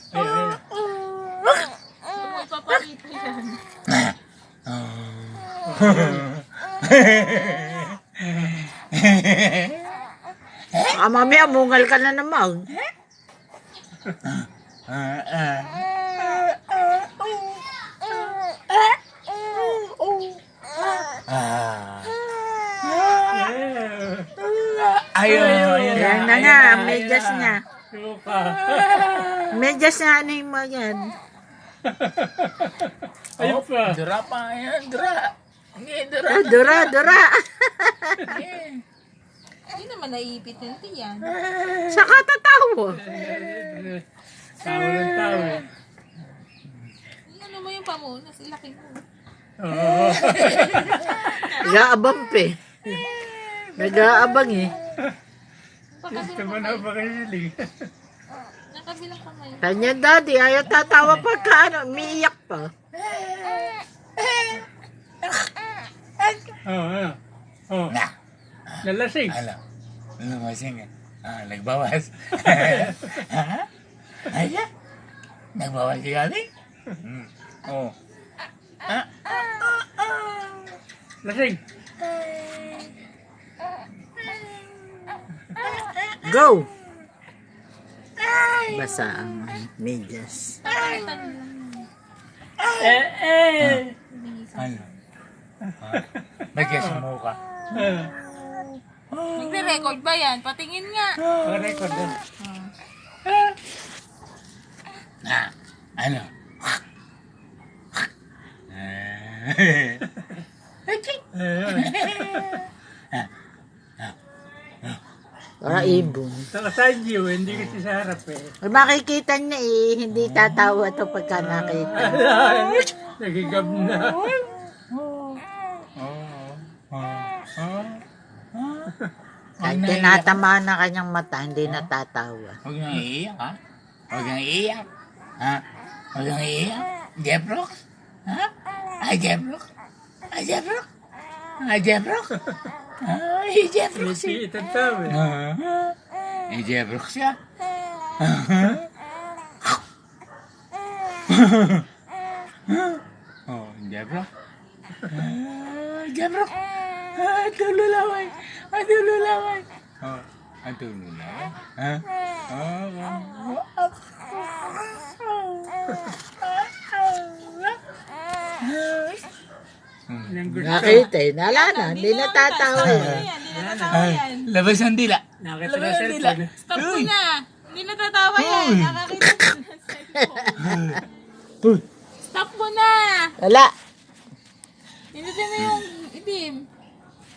Ayun. Magpapakita yan. Mamaya, mungal ka na naman. Ayun. Yan na nga, medyas niya. Suka. Medyas niya, ano yung mga yan? Ayun pa. Dura pa yan, dura. Hindi, dura. Dura. Hindi naman naiipit yung tiyan. Saka tatawa. Tao ng tao eh. Ano mo yung pamunas? Ilaki mo. Oo. Nag-aabang pa eh. Nag-aabang eh. Gusto mo na ba kahilig? Nakabilang kamay. Kanya daddy, ayaw tatawa pagka ano, umiiyak pa. Oo. Oo. Nalasing. Lumasing eh. Nagbawas. Ayan. Nagbawas si Gabi? Oo. Lasing. Go! Basa ang medyas. Ano? Nagyas mo ka. Nagre-record ba yan? Patingin nga. Record din. Ano? Para ibon. Saka side view, hindi kasi sa harap eh. Pag makikita niya eh, hindi tatawa to pagka nakita. Nagigab na. Kahit tinatamaan na kanyang mata, hindi natatawa. Huwag nang iiyak, ha? Huwag nang iiyak. Ha? Huwag nang iiyak. Jeffrock? Ha? Jeffrock? Jeffrock? Jeffrock? Jeffrock siya. Si itang tao eh. Jeffrock siya. Jeffrock? Jeffrock? Tululaway. Tululaway. Tululaway. Yung gusto. Nakita eh, nala na, hindi natatawa Ano eh. yan? Hindi natatawa yan. Labas ang dila. Nakita na cellphone. Stop mo na. Hindi natatawa yan. Nakakita ko na cellphone. Stop mo na. Wala. Hindi na yung itim.